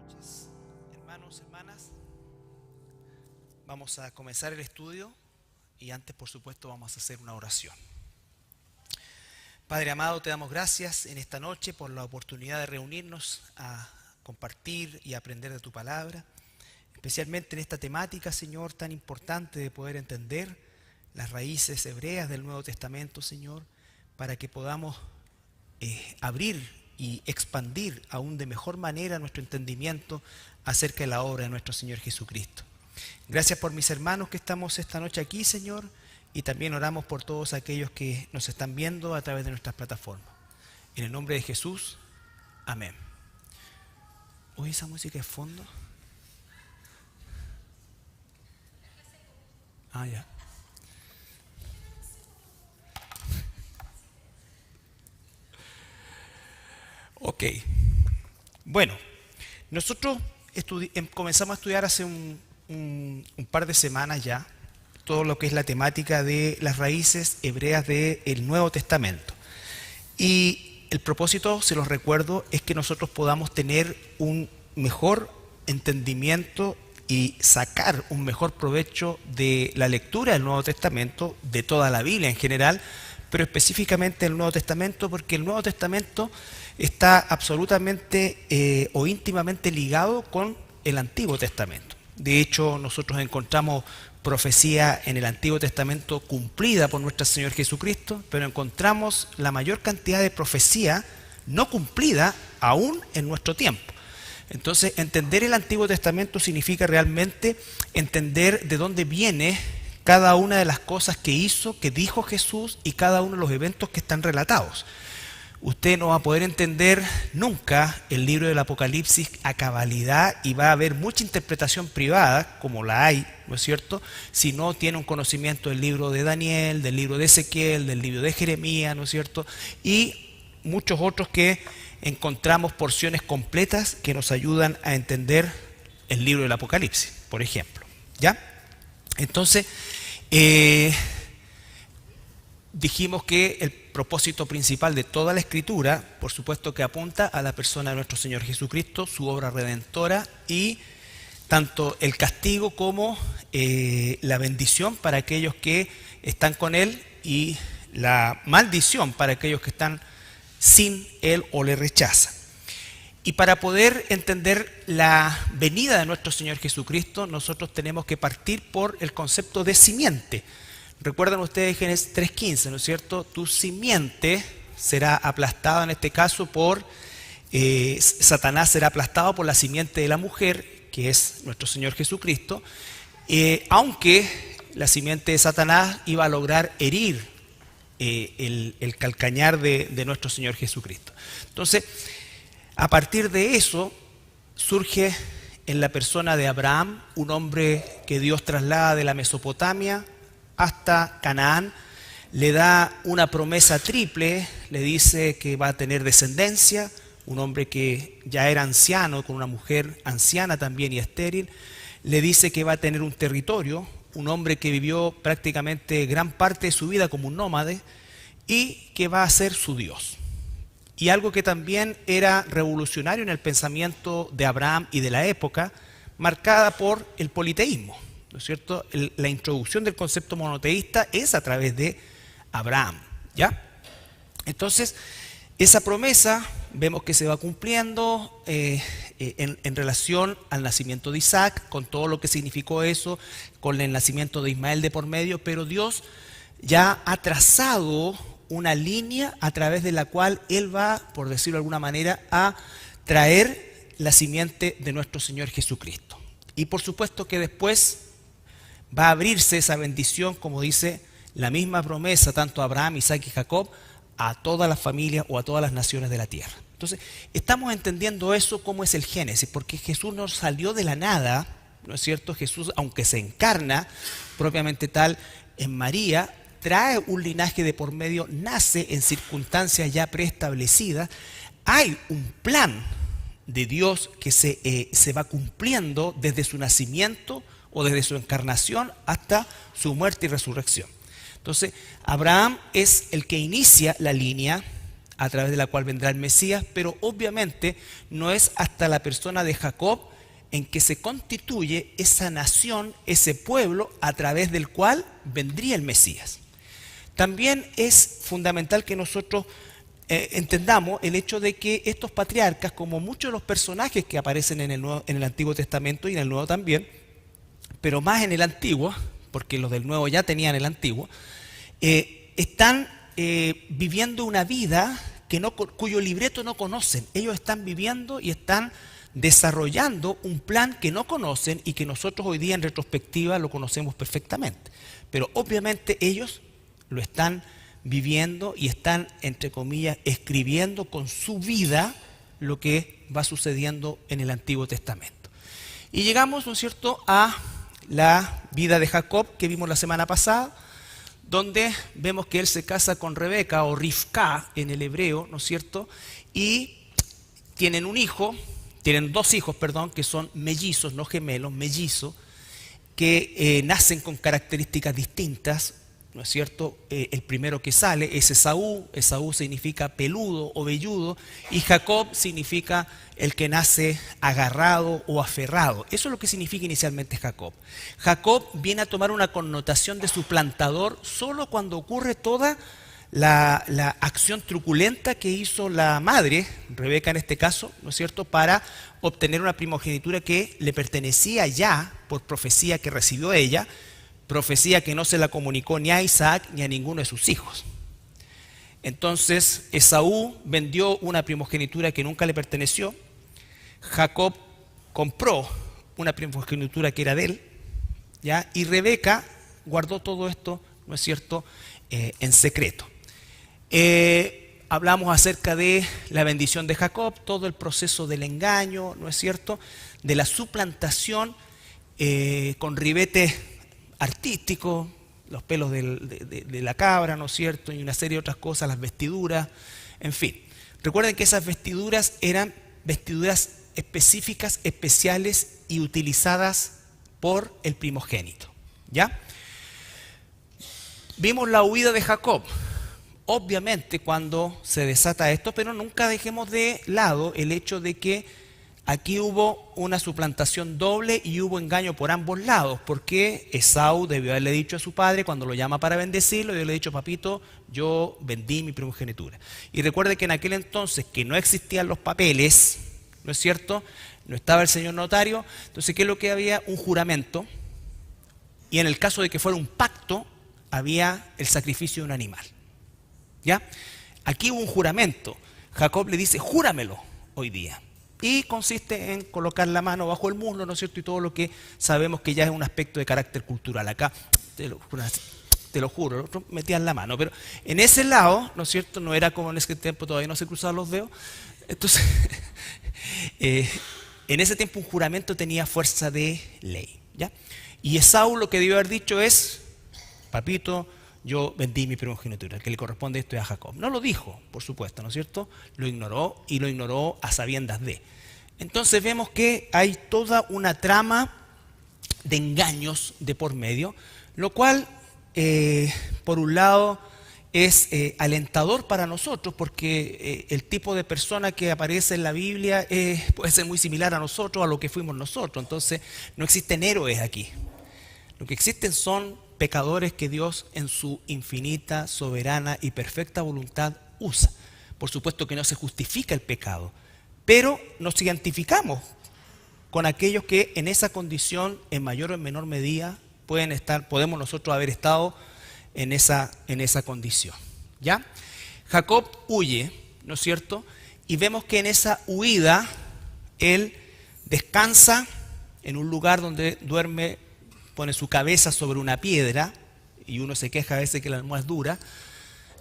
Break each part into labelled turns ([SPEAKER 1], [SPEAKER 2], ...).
[SPEAKER 1] noches, hermanos, hermanas. Vamos a comenzar el estudio y antes, por supuesto, vamos a hacer una oración. Padre amado, te damos gracias en esta noche por la oportunidad de reunirnos a compartir y aprender de tu palabra, especialmente en esta temática, Señor, tan importante de poder entender las raíces hebreas del Nuevo Testamento, Señor, para que podamos abrir y expandir aún de mejor manera nuestro entendimiento acerca de la obra de nuestro Señor Jesucristo. Gracias por mis hermanos que estamos esta noche aquí, Señor, y también oramos por todos aquellos que nos están viendo a través de nuestras plataformas. En el nombre de Jesús, amén. ¿Oye esa música de fondo? Ah, ya. Ok. Bueno, nosotros comenzamos a estudiar hace un par de semanas ya todo lo que es la temática de las raíces hebreas del Nuevo Testamento. Y el propósito, se los recuerdo, es que nosotros podamos tener un mejor entendimiento y sacar un mejor provecho de la lectura del Nuevo Testamento, de toda la Biblia en general, pero específicamente del Nuevo Testamento, porque el Nuevo Testamento está absolutamente o íntimamente ligado con el Antiguo Testamento. De hecho, nosotros encontramos profecía en el Antiguo Testamento cumplida por nuestro Señor Jesucristo, pero encontramos la mayor cantidad de profecía no cumplida aún en nuestro tiempo. Entonces, entender el Antiguo Testamento significa realmente entender de dónde viene cada una de las cosas que hizo, que dijo Jesús y cada uno de los eventos que están relatados. Usted no va a poder entender nunca el libro del Apocalipsis a cabalidad y va a haber mucha interpretación privada, como la hay, ¿no es cierto?, si no tiene un conocimiento del libro de Daniel, del libro de Ezequiel, del libro de Jeremías, ¿no es cierto?, y muchos otros que encontramos porciones completas que nos ayudan a entender el libro del Apocalipsis, por ejemplo. ¿Ya? Entonces, dijimos que el propósito principal de toda la Escritura, por supuesto que apunta a la persona de nuestro Señor Jesucristo, su obra redentora y tanto el castigo como la bendición para aquellos que están con Él y la maldición para aquellos que están sin Él o le rechazan. Y para poder entender la venida de nuestro Señor Jesucristo, nosotros tenemos que partir por el concepto de simiente. Recuerdan ustedes Génesis 3:15, ¿no es cierto? Tu simiente será aplastada en este caso por Satanás, será aplastado por la simiente de la mujer, que es nuestro Señor Jesucristo, aunque la simiente de Satanás iba a lograr herir el calcañar de nuestro Señor Jesucristo. Entonces, a partir de eso surge en la persona de Abraham, un hombre que Dios traslada de la Mesopotamia hasta Canaán, le da una promesa triple, le dice que va a tener descendencia, un hombre que ya era anciano, con una mujer anciana también y estéril, le dice que va a tener un territorio, un hombre que vivió prácticamente gran parte de su vida como un nómade y que va a ser su Dios. Y algo que también era revolucionario en el pensamiento de Abraham y de la época, marcada por el politeísmo. ¿No es cierto? La introducción del concepto monoteísta es a través de Abraham, ¿ya? Entonces, esa promesa vemos que se va cumpliendo en relación al nacimiento de Isaac, con todo lo que significó eso, con el nacimiento de Ismael de por medio, pero Dios ya ha trazado una línea a través de la cual Él va, por decirlo de alguna manera, a traer la simiente de nuestro Señor Jesucristo. Y por supuesto que después va a abrirse esa bendición, como dice la misma promesa, tanto a Abraham, Isaac y Jacob, a todas las familias o a todas las naciones de la tierra. Entonces, estamos entendiendo eso como es el Génesis, porque Jesús no salió de la nada, ¿no es cierto? Jesús, aunque se encarna propiamente tal en María, trae un linaje de por medio, nace en circunstancias ya preestablecidas. Hay un plan de Dios que se va cumpliendo desde su nacimiento o desde su encarnación hasta su muerte y resurrección. Entonces, Abraham es el que inicia la línea a través de la cual vendrá el Mesías, pero obviamente no es hasta la persona de Jacob en que se constituye esa nación, ese pueblo, a través del cual vendría el Mesías. También es fundamental que nosotros entendamos el hecho de que estos patriarcas, como muchos de los personajes que aparecen en el Antiguo Testamento y en el Nuevo también, pero más en el Antiguo, porque los del Nuevo ya tenían el Antiguo, están viviendo una vida cuyo libreto no conocen. Ellos están viviendo y están desarrollando un plan que no conocen y que nosotros hoy día en retrospectiva lo conocemos perfectamente. Pero obviamente ellos lo están viviendo y están, entre comillas, escribiendo con su vida lo que va sucediendo en el Antiguo Testamento. Y llegamos, ¿no es cierto?, a la vida de Jacob que vimos la semana pasada, donde vemos que él se casa con Rebeca o Rivka en el hebreo, ¿no es cierto?, y tienen dos hijos, que son mellizos, no gemelos, mellizos, que nacen con características distintas, ¿no es cierto? El primero que sale es Esaú. Esaú significa peludo o velludo, y Jacob significa el que nace agarrado o aferrado. Eso es lo que significa inicialmente Jacob. Jacob viene a tomar una connotación de suplantador solo cuando ocurre toda la acción truculenta que hizo la madre, Rebeca en este caso, ¿no es cierto?, para obtener una primogenitura que le pertenecía ya por profecía que recibió ella, profecía que no se la comunicó ni a Isaac ni a ninguno de sus hijos. Entonces Esaú vendió una primogenitura que nunca le perteneció. Jacob compró una primogenitura que era de él, ¿ya? Y Rebeca guardó todo esto, ¿no es cierto?, en secreto. Hablamos acerca de la bendición de Jacob, todo el proceso del engaño, ¿no es cierto?, de la suplantación con ribete artístico, los pelos de la cabra, ¿no es cierto?, y una serie de otras cosas, las vestiduras, en fin. Recuerden que esas vestiduras eran vestiduras específicas, especiales y utilizadas por el primogénito, ¿ya? Vimos la huida de Jacob, obviamente cuando se desata esto, pero nunca dejemos de lado el hecho de que aquí hubo una suplantación doble y hubo engaño por ambos lados, porque Esaú debió haberle dicho a su padre cuando lo llama para bendecirlo, y yo le he dicho: papito, yo vendí mi primogenitura. Y recuerde que en aquel entonces, que no existían los papeles, ¿no es cierto?, no estaba el señor notario. Entonces, ¿qué es lo que había? Un juramento, y en el caso de que fuera un pacto, había el sacrificio de un animal, ¿ya? Aquí hubo un juramento. Jacob le dice: júramelo hoy día. Y consiste en colocar la mano bajo el muslo, ¿no es cierto?, y todo lo que sabemos que ya es un aspecto de carácter cultural. Acá, te lo juro, los otros metían la mano, pero en ese lado, ¿no es cierto?, no era como en ese tiempo, todavía no se cruzaban los dedos. Entonces, en ese tiempo un juramento tenía fuerza de ley, ¿ya? Y Esaú lo que debió haber dicho es: papito, yo vendí mi primogenitura, el que le corresponde esto es a Jacob. No lo dijo, por supuesto, ¿no es cierto? Lo ignoró, y lo ignoró a sabiendas de. Entonces vemos que hay toda una trama de engaños de por medio, lo cual, por un lado, es alentador para nosotros, porque el tipo de persona que aparece en la Biblia puede ser muy similar a nosotros, a lo que fuimos nosotros. Entonces no existen héroes aquí. Lo que existen son pecadores que Dios en su infinita, soberana y perfecta voluntad usa. Por supuesto que no se justifica el pecado, pero nos identificamos con aquellos que en esa condición, en mayor o en menor medida, podemos nosotros haber estado en esa condición, ¿ya? Jacob huye, ¿no es cierto? Y vemos que en esa huida él descansa en un lugar donde duerme, pone su cabeza sobre una piedra, y uno se queja a veces que la almohada es dura,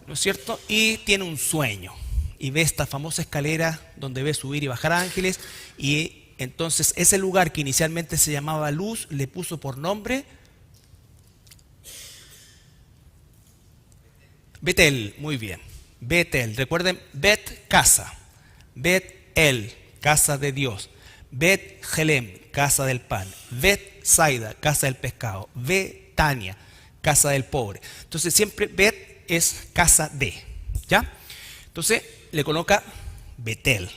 [SPEAKER 1] ¿no es cierto? Y tiene un sueño, y ve esta famosa escalera donde ve subir y bajar ángeles, y entonces ese lugar que inicialmente se llamaba Luz, le puso por nombre Betel. Muy bien, Betel. Recuerden, Bet, casa. Bet-El, casa de Dios. Bet-Helem, casa del pan. Bet-Saida, casa del pescado. Bet-Tania, casa del pobre. Entonces siempre Bet es casa de, ¿ya? Entonces le coloca Betel,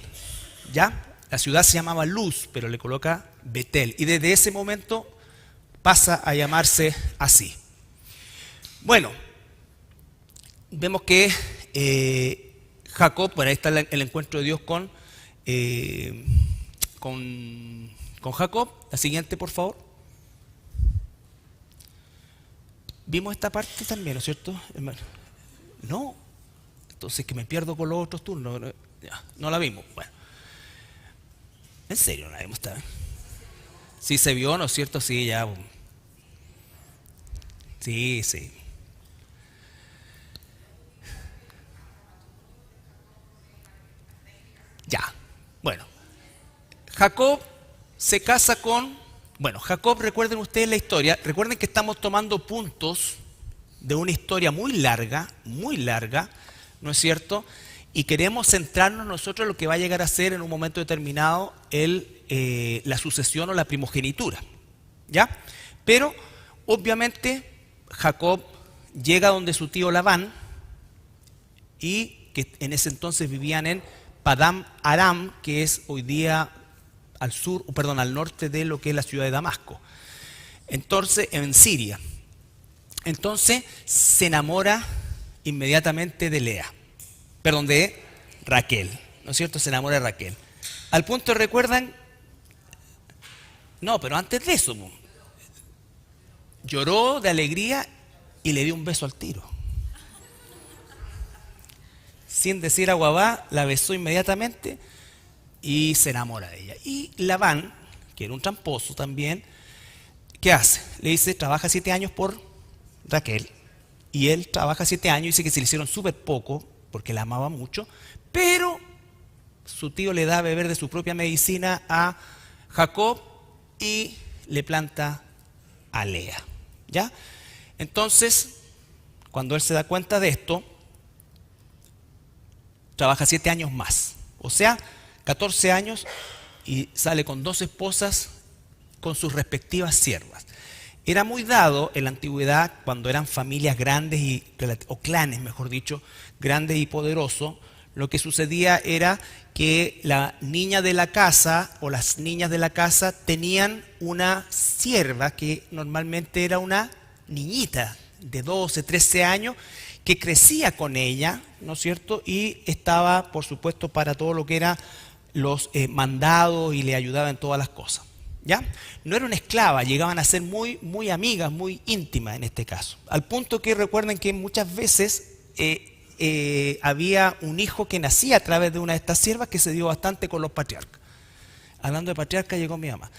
[SPEAKER 1] ¿ya? La ciudad se llamaba Luz, pero le coloca Betel. Y desde ese momento pasa a llamarse así. Bueno, vemos que Jacob, bueno, ahí está el encuentro de Dios con Jacob. La siguiente, por favor. Vimos esta parte también, ¿no es cierto, hermano? No, entonces que me pierdo con los otros turnos. Ya, no la vimos. Bueno, en serio, no la vimos. Sí se vio, ¿no es cierto? Sí, ya. Sí, sí. Ya. Bueno, Jacob se casa con... Bueno, Jacob, recuerden ustedes la historia. Recuerden que estamos tomando puntos de una historia muy larga, ¿no es cierto? Y queremos centrarnos nosotros en lo que va a llegar a ser en un momento determinado la sucesión o la primogenitura, ¿ya? Pero, obviamente, Jacob llega donde su tío Labán, y que en ese entonces vivían en Padam Aram, que es hoy día al norte de lo que es la ciudad de Damasco. Entonces, en Siria. Entonces, se enamora inmediatamente de de Raquel, ¿no es cierto? Se enamora de Raquel. Al punto, ¿recuerdan? No, pero antes de eso, lloró de alegría y le dio un beso al tiro. Sin decir aguabá, la besó inmediatamente y se enamora de ella. Y Labán, que era un tramposo también, ¿qué hace? Le dice, trabaja 7 años por Raquel. Y él trabaja 7 años y dice que se le hicieron súper poco, porque la amaba mucho, pero su tío le da a beber de su propia medicina a Jacob y le planta a Lea, ¿ya? Entonces, cuando él se da cuenta de esto, trabaja 7 años más, o sea, 14 años, y sale con 2 esposas con sus respectivas siervas. Era muy dado en la antigüedad, cuando eran familias grandes o clanes, mejor dicho, grandes y poderosos, lo que sucedía era que la niña de la casa o las niñas de la casa tenían una sierva que normalmente era una niñita de 12, 13 años que crecía con ella, ¿no es cierto? Y estaba, por supuesto, para todo lo que era los mandados y le ayudaba en todas las cosas. ¿Ya? No era una esclava, llegaban a ser muy, muy amigas, muy íntimas en este caso. Al punto que recuerden que muchas veces había un hijo que nacía a través de una de estas siervas que se dio bastante con los patriarcas. Hablando de patriarca, llegó mi mamá.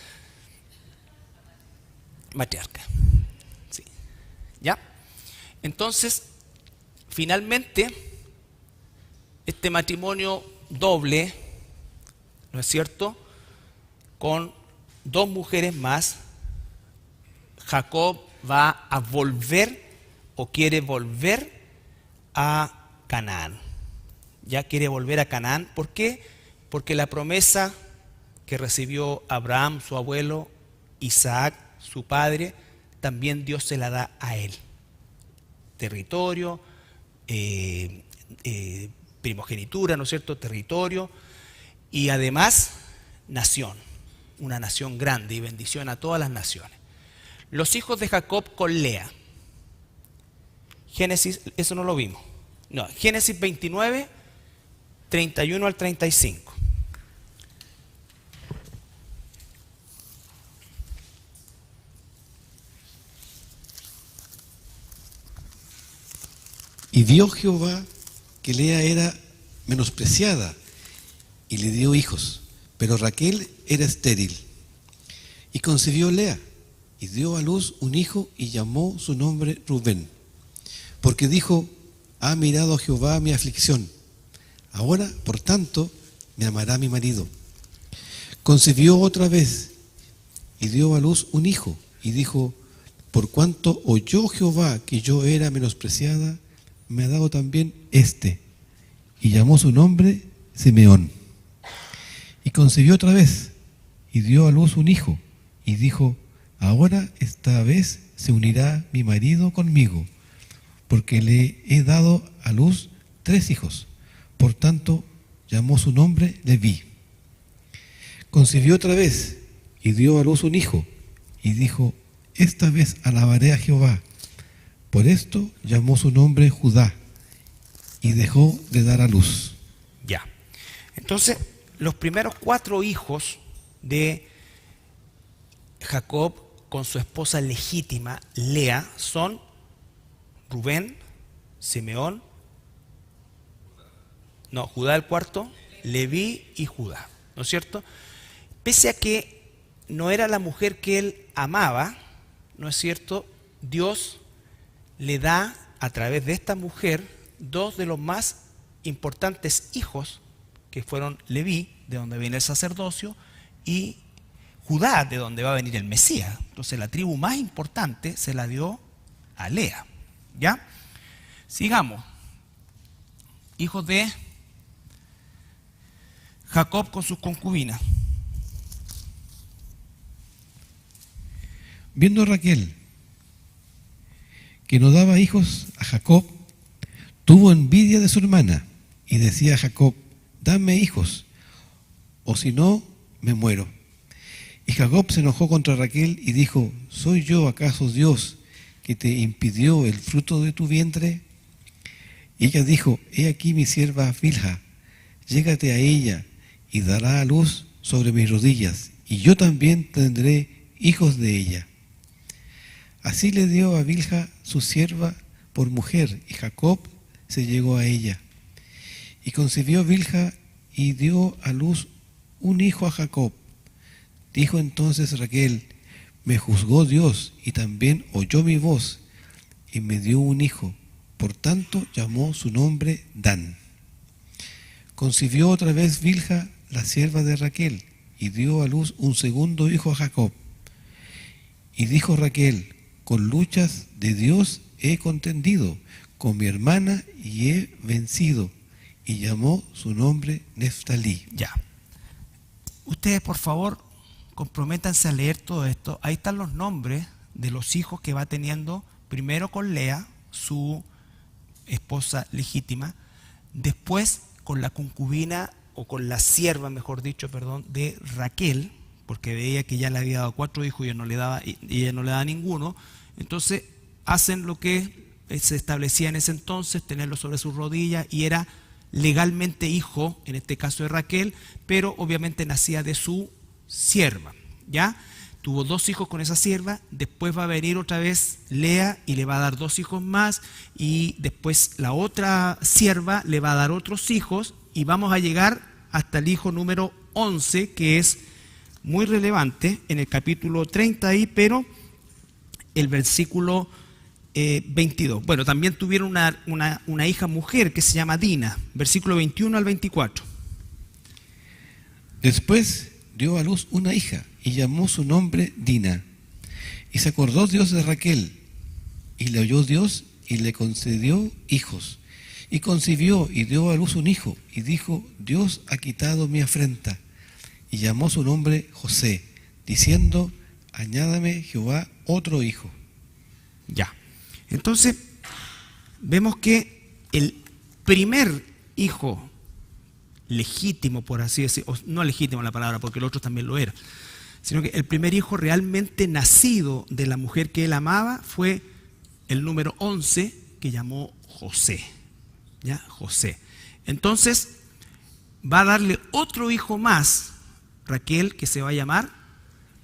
[SPEAKER 1] Matriarca. Sí. ¿Ya? Entonces, finalmente, este matrimonio doble, ¿no es cierto?, con 2 mujeres más, Jacob va a volver o quiere volver a Canaán. Ya quiere volver a Canaán. ¿Por qué? Porque la promesa que recibió Abraham, su abuelo, Isaac, su padre, también Dios se la da a él. Territorio, primogenitura, ¿no es cierto? Territorio y además nación. Una nación grande y bendición a todas las naciones. Los hijos de Jacob con Lea. Génesis, eso no lo vimos. No, Génesis 29, 31 al 35.
[SPEAKER 2] Y vio Jehová que Lea era menospreciada y le dio hijos, pero Raquel era estéril. Y concibió Lea y dio a luz un hijo y llamó su nombre Rubén, porque dijo, ha mirado Jehová mi aflicción, ahora por tanto me amará mi marido. Concibió otra vez y dio a luz un hijo y dijo, por cuanto oyó Jehová que yo era menospreciada, me ha dado también este, y llamó su nombre Simeón. Y concibió otra vez y dio a luz un hijo y dijo, ahora esta vez se unirá mi marido conmigo, porque le he dado a luz 3 hijos, Por tanto, llamó su nombre Leví. Concibió otra vez y dio a luz un hijo, y dijo: esta vez alabaré a Jehová. Por esto llamó su nombre Judá, y dejó de dar a luz.
[SPEAKER 1] Ya. Entonces, los primeros 4 hijos de Jacob con su esposa legítima, Lea, son Rubén, Simeón, Judá el cuarto, Leví y Judá, ¿no es cierto? Pese a que no era la mujer que él amaba, ¿no es cierto? Dios le da a través de esta mujer 2 de los más importantes hijos, que fueron Leví, de donde viene el sacerdocio, y Judá, de donde va a venir el Mesías. Entonces la tribu más importante se la dio a Lea. ¿Ya? Sigamos. Hijos de Jacob con sus concubinas.
[SPEAKER 2] Viendo Raquel que no daba hijos a Jacob, tuvo envidia de su hermana y decía a Jacob: dame hijos, o si no, me muero. Y Jacob se enojó contra Raquel y dijo: ¿soy yo acaso Dios que te impidió el fruto de tu vientre? Y ella dijo: he aquí mi sierva Bilha, llégate a ella y dará a luz sobre mis rodillas, y yo también tendré hijos de ella. Así le dio a Bilha su sierva por mujer, y Jacob se llegó a ella. Y concibió Bilha y dio a luz un hijo a Jacob. Dijo entonces Raquel: me juzgó Dios y también oyó mi voz y me dio un hijo. Por tanto llamó su nombre Dan. Concibió otra vez Bilha, la sierva de Raquel, y dio a luz un segundo hijo a Jacob. Y dijo Raquel: con luchas de Dios he contendido con mi hermana y he vencido. Y llamó su nombre Neftalí.
[SPEAKER 1] Ya. Ustedes, por favor, comprométanse a leer todo esto. Ahí están los nombres de los hijos que va teniendo, primero con Lea, su esposa legítima, después con la concubina, o con la sierva, mejor dicho, perdón, de Raquel, porque veía que ya le había dado 4 hijos y ella no le daba ninguno. Entonces hacen lo que se establecía en ese entonces, tenerlo sobre sus rodillas, y era legalmente hijo, en este caso de Raquel, pero obviamente nacía de su sierva, ¿ya? Tuvo 2 hijos con esa sierva, después va a venir otra vez Lea y le va a dar 2 hijos más, y después la otra sierva le va a dar otros hijos, y vamos a llegar hasta el hijo número 11, que es muy relevante en el capítulo 30 ahí, pero el versículo 22. Bueno, también tuvieron una hija mujer que se llama Dina, versículo 21 al 24.
[SPEAKER 2] Después dio a luz una hija y llamó su nombre Dina. Y se acordó Dios de Raquel, y le oyó Dios y le concedió hijos. Y concibió y dio a luz un hijo, y dijo: Dios ha quitado mi afrenta. Y llamó su nombre José, diciendo: añádame Jehová otro hijo.
[SPEAKER 1] Ya. Entonces, vemos que el primer hijo legítimo, por así decirlo, no legítimo la palabra, porque el otro también lo era, sino que el primer hijo realmente nacido de la mujer que él amaba fue el número 11, que llamó José. ¿Ya? José. Entonces, va a darle otro hijo más, Raquel, que se va a llamar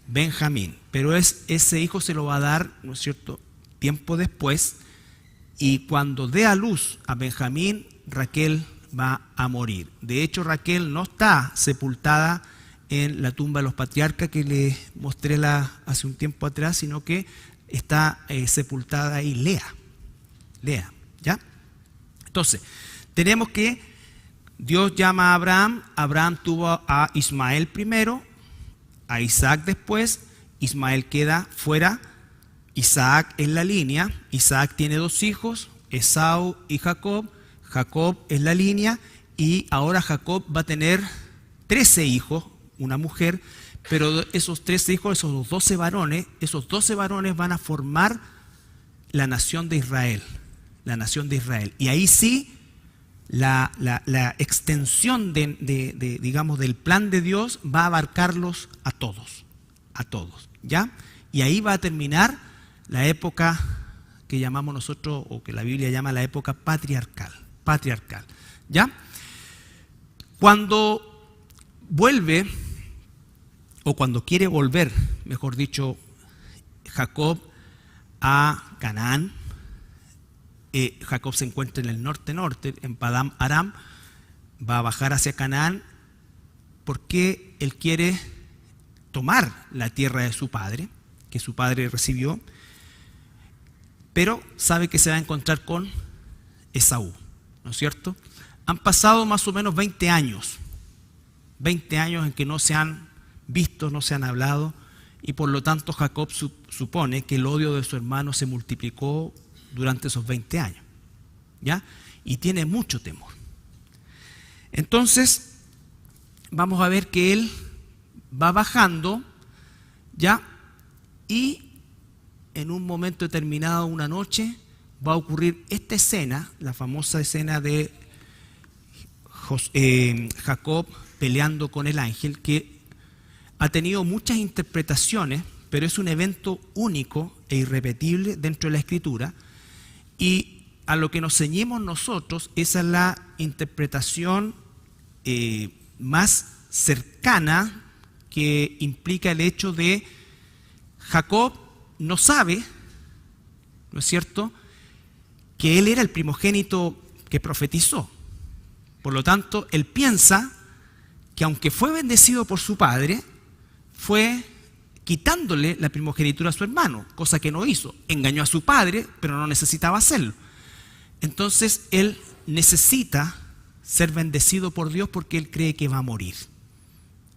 [SPEAKER 1] Benjamín. Pero ese hijo se lo va a dar, ¿no es cierto?, tiempo después, y cuando dé a luz a Benjamín, Raquel va a morir. De hecho, Raquel no está sepultada en la tumba de los patriarcas que les mostré hace un tiempo atrás, sino que está sepultada ahí Lea, ¿ya? Entonces, tenemos que Dios llama a Abraham. Abraham tuvo a Ismael primero, a Isaac después. Ismael queda fuera, Isaac en la línea. Isaac tiene 2 hijos, Esaú y Jacob. Jacob es la línea, y ahora Jacob va a tener 13 hijos, una mujer, pero esos 13 hijos, esos 12 varones van a formar la nación de Israel. La nación de Israel. Y ahí sí la extensión digamos, del plan de Dios va a abarcarlos a todos, ¿ya? Y ahí va a terminar la época que llamamos nosotros, o que la Biblia llama la época patriarcal, ¿ya? Cuando vuelve, o cuando quiere volver, mejor dicho, Jacob a Canaán, Jacob se encuentra en el norte, en Padán Aram, va a bajar hacia Canaán porque él quiere tomar la tierra de su padre, que su padre recibió, pero sabe que se va a encontrar con Esaú, ¿no es cierto? Han pasado más o menos 20 años en que no se han visto, no se han hablado, y por lo tanto Jacob supone que el odio de su hermano se multiplicó durante esos 20 años, ¿ya? Y tiene mucho temor. Entonces, vamos a ver que él va bajando, ¿ya? Y en un momento determinado, una noche, va a ocurrir esta escena, la famosa escena de Jacob peleando con el ángel, que ha tenido muchas interpretaciones, pero es un evento único e irrepetible dentro de la Escritura, y a lo que nos ceñimos nosotros, esa es la interpretación más cercana, que implica el hecho de Jacob no sabe, ¿no es cierto?, que él era el primogénito que profetizó. Por lo tanto, él piensa que aunque fue bendecido por su padre, fue quitándole la primogenitura a su hermano, cosa que no hizo. Engañó a su padre, pero no necesitaba hacerlo. Entonces, él necesita ser bendecido por Dios porque él cree que va a morir.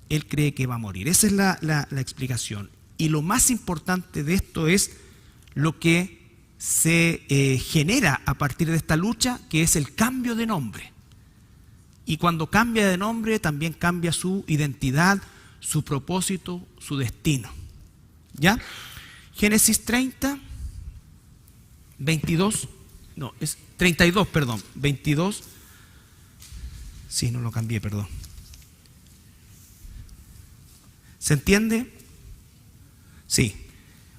[SPEAKER 1] Él cree que va a morir. Esa es la explicación. Y lo más importante de esto es lo que se genera a partir de esta lucha, que es el cambio de nombre. Y cuando cambia de nombre, también cambia su identidad, su propósito, su destino. ¿Ya? Génesis 30, 22, no, es 32, perdón, 22. Sí, no lo cambié, perdón. ¿Se entiende? Sí.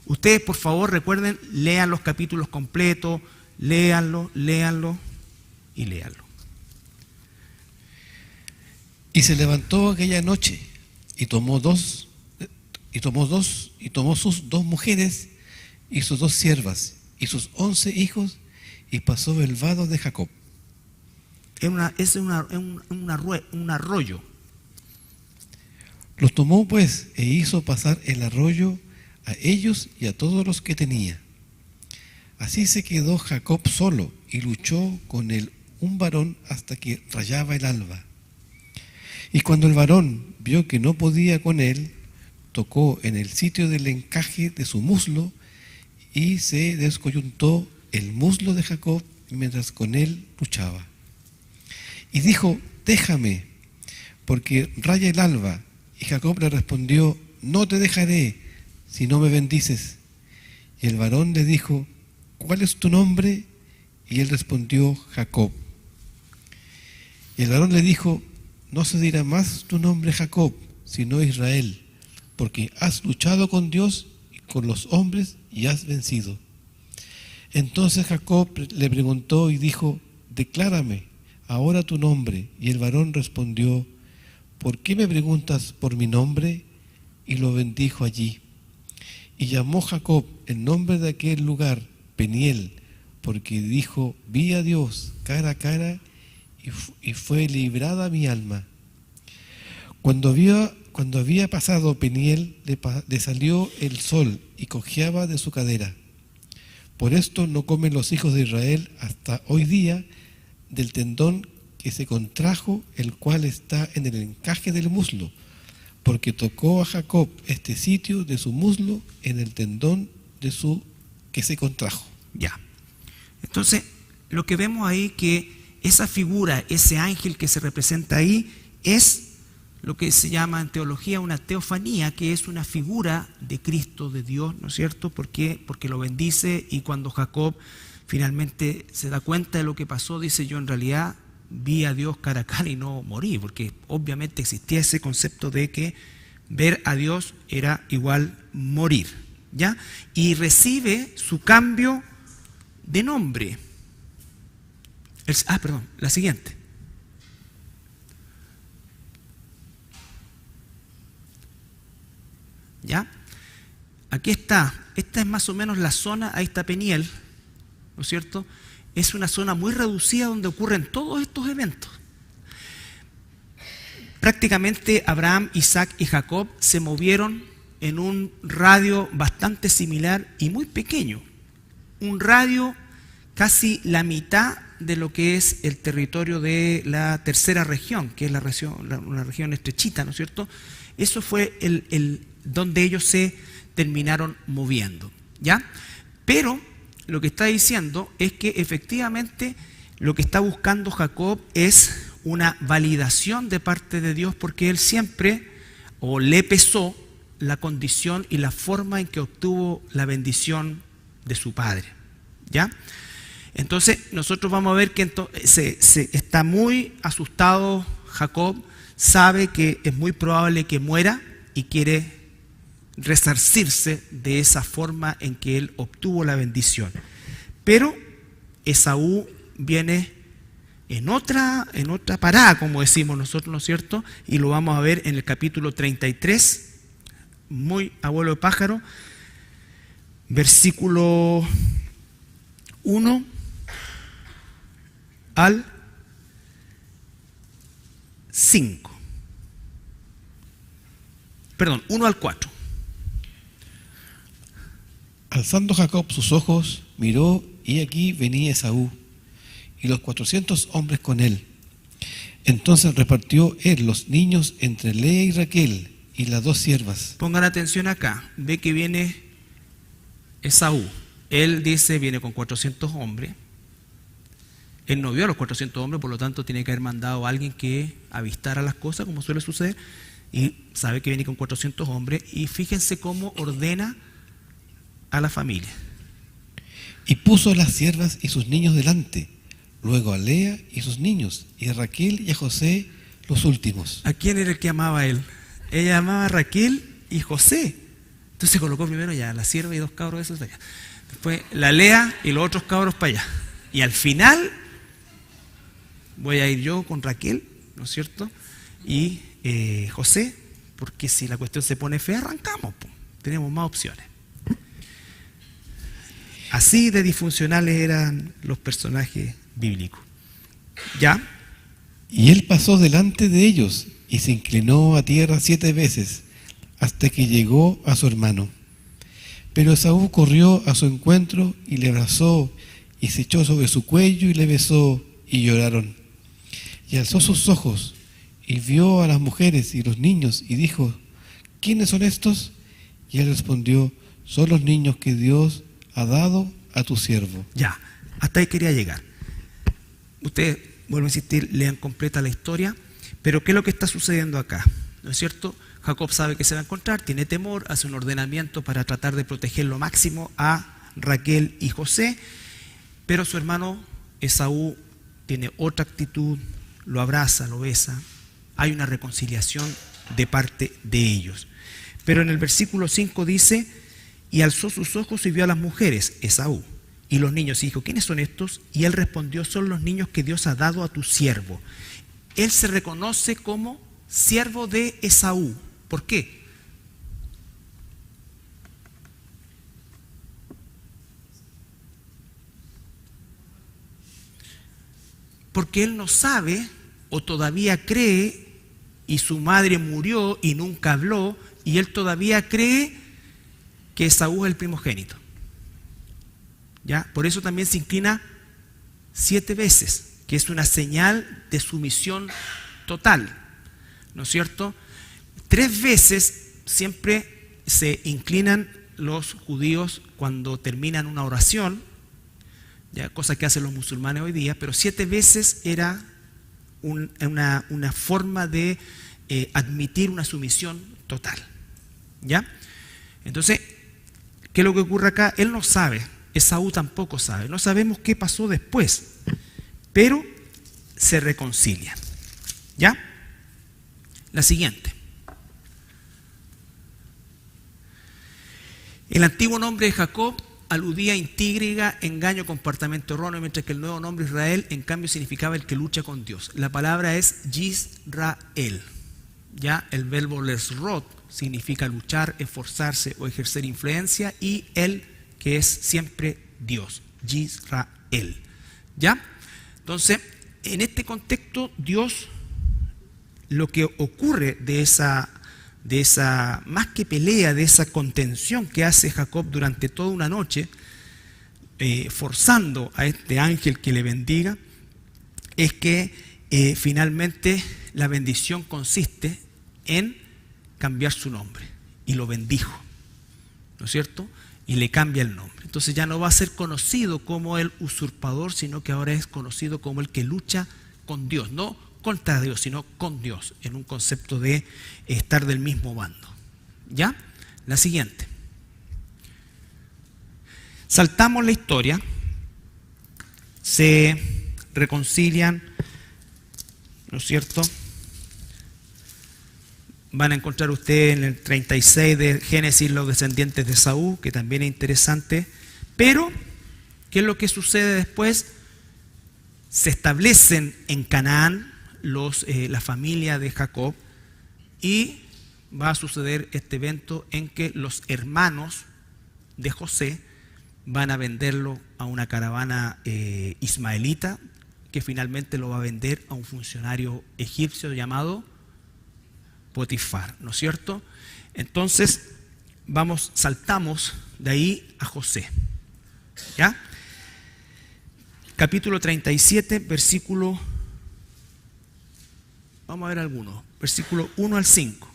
[SPEAKER 1] Ustedes, por favor, recuerden, lean los capítulos completos, léanlo y léanlo.
[SPEAKER 2] Y se levantó aquella noche y tomó sus dos mujeres y sus dos siervas y sus 11 hijos y pasó el vado de Jacob.
[SPEAKER 1] Es un arroyo.
[SPEAKER 2] Los tomó pues e hizo pasar el arroyo a ellos y a todos los que tenía. Así se quedó Jacob solo y luchó con él un varón hasta que rayaba el alba. Y cuando el varón vio que no podía con él, tocó en el sitio del encaje de su muslo y se descoyuntó el muslo de Jacob mientras con él luchaba. Y dijo: déjame, porque raya el alba. Y Jacob le respondió: no te dejaré si no me bendices. Y el varón le dijo: ¿cuál es tu nombre? Y él respondió: Jacob. Y el varón le dijo: no se dirá más tu nombre Jacob, sino Israel, porque has luchado con Dios y con los hombres y has vencido. Entonces Jacob le preguntó y dijo: declárame ahora tu nombre. Y el varón respondió: ¿por qué me preguntas por mi nombre? Y lo bendijo allí. Y llamó Jacob el nombre de aquel lugar Peniel, porque dijo: vi a Dios cara a cara y fue librada mi alma. Cuando había pasado Peniel, le salió el sol y cojeaba de su cadera. Por esto no comen los hijos de Israel hasta hoy día del tendón que se contrajo, el cual está en el encaje del muslo, porque tocó a Jacob este sitio de su muslo en el tendón que se contrajo.
[SPEAKER 1] Ya. Entonces, lo que vemos ahí, que esa figura, ese ángel que se representa ahí, es lo que se llama en teología una teofanía, que es una figura de Cristo, de Dios, ¿no es cierto? ¿Por qué? Porque lo bendice, y cuando Jacob finalmente se da cuenta de lo que pasó, dice: yo en realidad vi a Dios cara a cara y no morí, porque obviamente existía ese concepto de que ver a Dios era igual morir, ¿ya? Y recibe su cambio de nombre. La siguiente. ¿Ya? Aquí está. Esta es más o menos la zona, ahí está Peniel, ¿no es cierto? Es una zona muy reducida donde ocurren todos estos eventos. Prácticamente Abraham, Isaac y Jacob se movieron en un radio bastante similar y muy pequeño. Un radio casi la mitad de lo que es el territorio de la tercera región, que es una región estrechita, ¿no es cierto? Eso fue donde ellos se terminaron moviendo, ¿ya? Pero lo que está diciendo es que efectivamente lo que está buscando Jacob es una validación de parte de Dios, porque él siempre, o le pesó la condición y la forma en que obtuvo la bendición de su padre, ¿ya? Entonces nosotros vamos a ver que se está muy asustado Jacob, sabe que es muy probable que muera y quiere resarcirse de esa forma en que él obtuvo la bendición. Pero Esaú viene en otra parada, como decimos nosotros, ¿no es cierto? Y lo vamos a ver en el capítulo 33, muy abuelo de pájaro, versículo 1 al 5. Perdón, 1 al 4.
[SPEAKER 2] Alzando Jacob sus ojos, miró, y aquí venía Esaú, y los 400 hombres con él. Entonces repartió él los niños entre Lea y Raquel, y las 2 siervas.
[SPEAKER 1] Pongan atención acá, ve que viene Esaú. Él dice, viene con 400 hombres. Él no vio a los 400 hombres, por lo tanto tiene que haber mandado a alguien que avistara las cosas, como suele suceder, y sabe que viene con 400 hombres, y fíjense cómo ordena a la familia.
[SPEAKER 2] Y puso a las siervas y sus niños delante, luego a Lea y sus niños, y a Raquel y a José los últimos.
[SPEAKER 1] ¿A quién era el que amaba él? Ella amaba a Raquel y José. Entonces colocó primero ya a la sierva y 2 cabros de esos de allá. Después la Lea y los otros cabros para allá. Y al final voy a ir yo con Raquel, ¿no es cierto? Y José, porque si la cuestión se pone fea, arrancamos, pues. Tenemos más opciones. Así de disfuncionales eran los personajes bíblicos. ¿Ya?
[SPEAKER 2] Y él pasó delante de ellos y se inclinó a tierra 7 veces hasta que llegó a su hermano. Pero Esaú corrió a su encuentro y le abrazó y se echó sobre su cuello y le besó, y lloraron. Y alzó sus ojos y vio a las mujeres y los niños y dijo: ¿quiénes son estos? Y él respondió: son los niños que Dios ha dado a tu siervo.
[SPEAKER 1] Ya, hasta ahí quería llegar. Ustedes, vuelvo a insistir, lean completa la historia, pero ¿qué es lo que está sucediendo acá? ¿No es cierto? Jacob sabe que se va a encontrar, tiene temor, hace un ordenamiento para tratar de proteger lo máximo a Raquel y José, pero su hermano Esaú tiene otra actitud, lo abraza, lo besa, hay una reconciliación de parte de ellos. Pero en el versículo 5 dice: y alzó sus ojos y vio a las mujeres, Esaú, y los niños, y dijo: ¿quiénes son estos? Y él respondió: son los niños que Dios ha dado a tu siervo. Él se reconoce como siervo de Esaú. ¿Por qué? Porque él no sabe o todavía cree, y su madre murió y nunca habló, y él todavía cree que Esaú es el primogénito. ¿Ya? Por eso también se inclina 7 veces, que es una señal de sumisión total, ¿no es cierto? 3 veces siempre se inclinan los judíos cuando terminan una oración, ya, cosa que hacen los musulmanes hoy día, pero 7 veces era una forma de admitir una sumisión total. ¿Ya? Entonces, ¿qué es lo que ocurre acá? Él no sabe, Esaú tampoco sabe, no sabemos qué pasó después, pero se reconcilian. ¿Ya? La siguiente. El antiguo nombre de Jacob aludía a intriga, engaño, comportamiento erróneo, mientras que el nuevo nombre Israel, en cambio, significaba el que lucha con Dios. La palabra es Yisrael. Ya, el verbo lesrot significa luchar, esforzarse o ejercer influencia, y el que es siempre Dios, Yisrael. ¿Ya? Entonces, en este contexto, Dios, lo que ocurre de esa más que pelea, de esa contención que hace Jacob durante toda una noche, forzando a este ángel que le bendiga, es que finalmente la bendición consiste en cambiar su nombre, y lo bendijo, ¿no es cierto? Y le cambia el nombre. Entonces ya no va a ser conocido como el usurpador, sino que ahora es conocido como el que lucha con Dios, no contra Dios, sino con Dios, en un concepto de estar del mismo bando. ¿Ya? La siguiente. Saltamos la historia. Se reconcilian, ¿no es cierto? Van a encontrar ustedes en el 36 de Génesis los descendientes de Saúl, que también es interesante. Pero, ¿qué es lo que sucede después? Se establecen en Canaán la familia de Jacob, y va a suceder este evento en que los hermanos de José van a venderlo a una caravana ismaelita, que finalmente lo va a vender a un funcionario egipcio llamado Potifar, ¿no es cierto? Entonces saltamos de ahí a José. ¿Ya? Capítulo 37, versículo, vamos a ver algunos, versículo 1 al 5.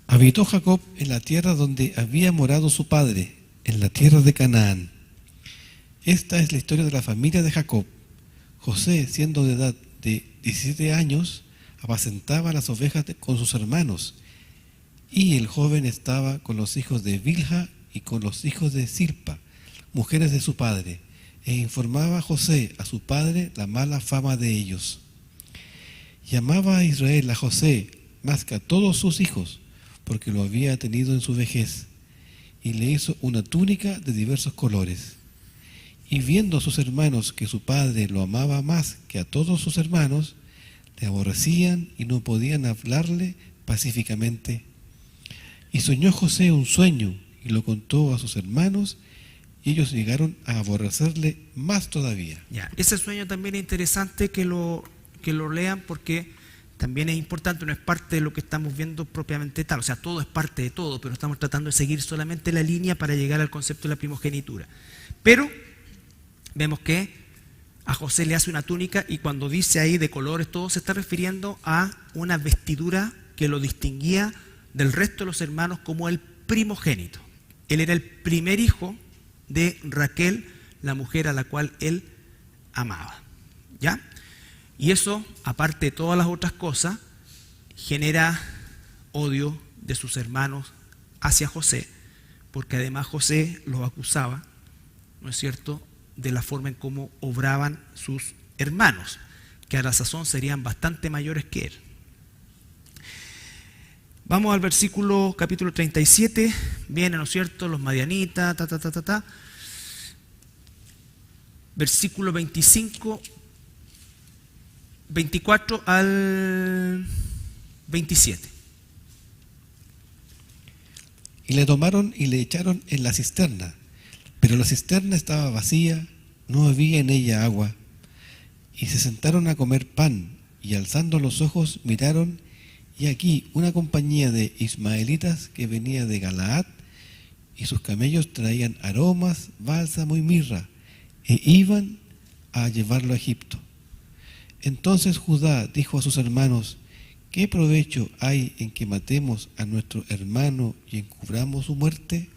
[SPEAKER 2] Habitó Jacob en la tierra donde había morado su padre, en la tierra de Canaán. Esta es la historia de la familia de Jacob. José, siendo de edad de 17 años, apacentaba las ovejas con sus hermanos, y el joven estaba con los hijos de Bilha y con los hijos de Silpa, mujeres de su padre, e informaba José a su padre la mala fama de ellos. Llamaba a Israel a José más que a todos sus hijos, porque lo había tenido en su vejez, y le hizo una túnica de diversos colores. Y viendo a sus hermanos que su padre lo amaba más que a todos sus hermanos, le aborrecían y no podían hablarle pacíficamente. Y soñó José un sueño y lo contó a sus hermanos, y ellos llegaron a aborrecerle más todavía.
[SPEAKER 1] Ya, ese sueño también es interesante que lo lean, porque también es importante, no es parte de lo que estamos viendo propiamente tal, o sea, todo es parte de todo, pero estamos tratando de seguir solamente la línea para llegar al concepto de la primogenitura. Pero vemos que a José le hace una túnica, y cuando dice ahí de colores todo, se está refiriendo a una vestidura que lo distinguía del resto de los hermanos como el primogénito. Él era el primer hijo de Raquel, la mujer a la cual él amaba. ¿Ya? Y eso, aparte de todas las otras cosas, genera odio de sus hermanos hacia José, porque además José los acusaba, ¿no es cierto?, de la forma en cómo obraban sus hermanos, que a la sazón serían bastante mayores que él. Vamos al versículo, capítulo 37, vienen, ¿no es cierto?, los madianitas, versículo 25, 24 al 27.
[SPEAKER 2] Y le tomaron y le echaron en la cisterna, pero la cisterna estaba vacía, no había en ella agua. Y se sentaron a comer pan, y alzando los ojos miraron, y aquí una compañía de ismaelitas que venía de Galaad, y sus camellos traían aromas, bálsamo y mirra, e iban a llevarlo a Egipto. Entonces Judá dijo a sus hermanos: ¿qué provecho hay en que matemos a nuestro hermano y encubramos su muerte?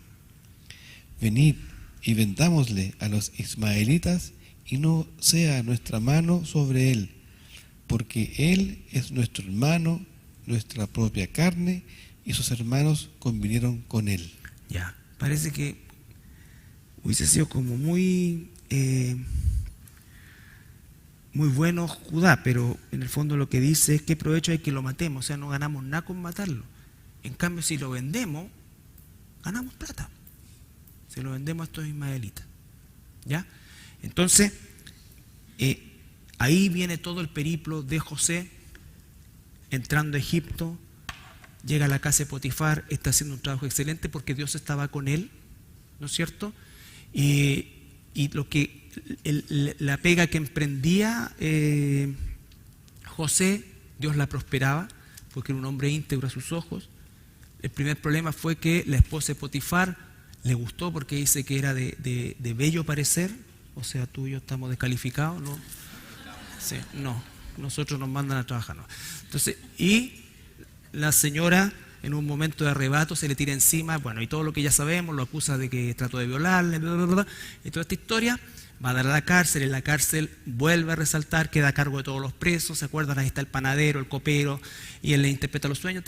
[SPEAKER 2] Venid y vendámosle a los ismaelitas, y no sea nuestra mano sobre él, porque él es nuestro hermano, nuestra propia carne, y sus hermanos convinieron con él.
[SPEAKER 1] Ya, parece que hubiese sido como muy bueno Judá, pero en el fondo lo que dice es qué provecho hay que lo matemos, o sea, no ganamos nada con matarlo. En cambio, si lo vendemos, ganamos plata. Si lo vendemos a estos ismaelitas. ¿Ya? Entonces, ahí viene todo el periplo de José, entrando a Egipto, llega a la casa de Potifar, está haciendo un trabajo excelente porque Dios estaba con él, ¿no es cierto? Y lo que la pega que emprendía José, Dios la prosperaba, porque era un hombre íntegro a sus ojos. El primer problema fue que la esposa de Potifar le gustó porque dice que era de bello parecer, o sea, tú y yo estamos descalificados, ¿no? Sí, no, nosotros nos mandan a trabajar, ¿no? Entonces, y la señora en un momento de arrebato se le tira encima, bueno, y todo lo que ya sabemos, lo acusa de que trató de violarle, bla, bla, bla, y toda esta historia, va a dar a la cárcel, en la cárcel vuelve a resaltar, queda a cargo de todos los presos, ¿se acuerdan? Ahí está el panadero, el copero, y él le interpreta los sueños,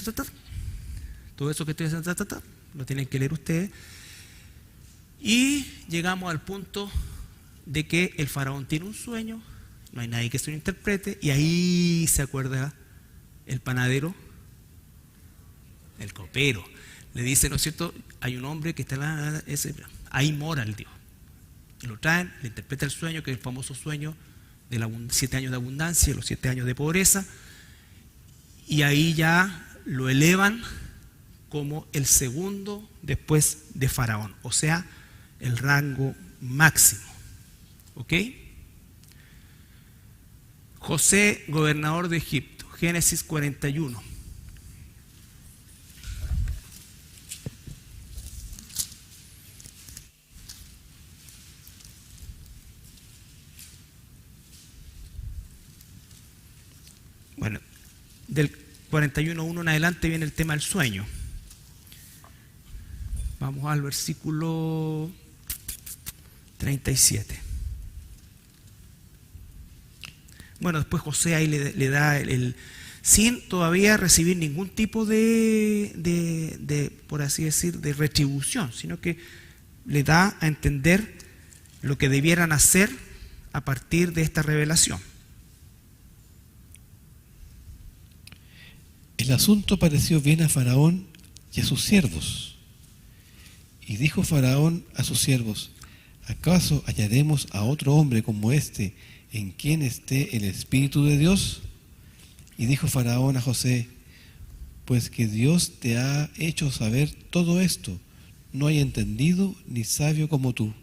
[SPEAKER 1] todo eso que estoy diciendo, lo tienen que leer ustedes. Y llegamos al punto de que el faraón tiene un sueño, no hay nadie que se lo interprete, y ahí se acuerda el panadero, el copero. Le dice, ¿no es cierto? Hay un hombre que está ahí mora el Dios. Y lo traen, le interpreta el sueño, que es el famoso sueño de los 7 años de abundancia, los 7 años de pobreza, y ahí ya lo elevan como el segundo después de Faraón, o sea, el rango máximo. ¿Ok? José, gobernador de Egipto, Génesis 41. Bueno, del 41.1 en adelante viene el tema del sueño. Vamos al versículo 37. Bueno, después José ahí le da sin todavía recibir ningún tipo de, por así decir, de retribución, sino que le da a entender lo que debieran hacer a partir de esta revelación.
[SPEAKER 2] El asunto pareció bien a Faraón y a sus siervos. Y dijo Faraón a sus siervos: ¿acaso hallaremos a otro hombre como este en quien esté el Espíritu de Dios? Y dijo Faraón a José: pues que Dios te ha hecho saber todo esto, no hay entendido ni sabio como tú.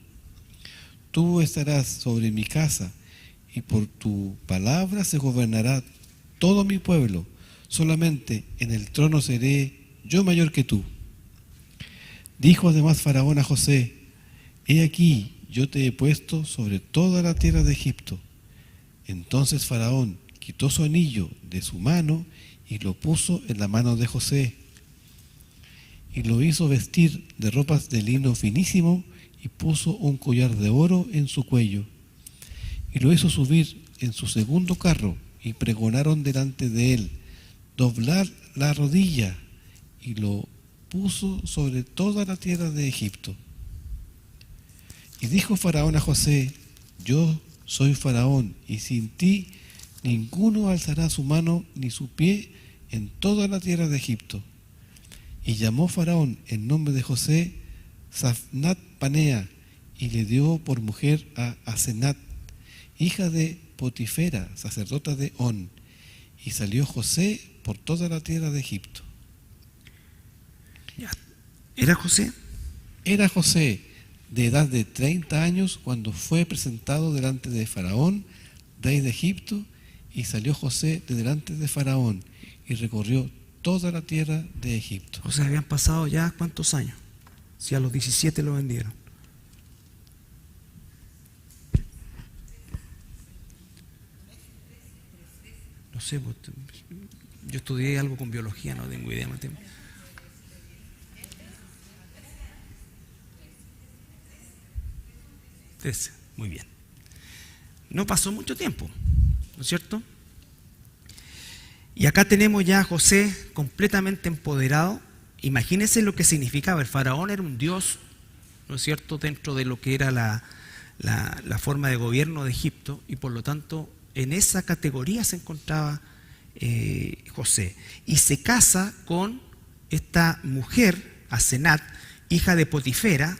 [SPEAKER 2] Tú estarás sobre mi casa, y por tu palabra se gobernará todo mi pueblo. Solamente en el trono seré yo mayor que tú. Dijo además Faraón a José: he aquí, yo te he puesto sobre toda la tierra de Egipto. Entonces Faraón quitó su anillo de su mano y lo puso en la mano de José. Y lo hizo vestir de ropas de lino finísimo y puso un collar de oro en su cuello. Y lo hizo subir en su segundo carro y pregonaron delante de él: doblar la rodilla, y lo puso sobre toda la tierra de Egipto. Y dijo Faraón a José: yo soy Faraón, y sin ti ninguno alzará su mano ni su pie en toda la tierra de Egipto. Y llamó Faraón el nombre de José Safnat Panea, y le dio por mujer a Asenat, hija de Potifera, sacerdota de On. Y salió José por toda la tierra de Egipto.
[SPEAKER 1] ¿Era José?
[SPEAKER 2] Era José de edad de 30 años cuando fue presentado delante de Faraón, rey de Egipto, y salió José de delante de Faraón y recorrió toda la tierra de Egipto.
[SPEAKER 1] O sea, habían pasado ya ¿cuántos años? Si a los 17 lo vendieron. No sé, yo estudié algo con biología, no tengo idea. Muy bien. No pasó mucho tiempo, ¿no es cierto? Y acá tenemos ya a José completamente empoderado. Imagínense lo que significaba. El faraón era un dios ¿no es cierto?, dentro de lo que era la forma de gobierno de Egipto, y por lo tanto en esa categoría se encontraba José. Y se casa con esta mujer, Asenat, hija de Potifera,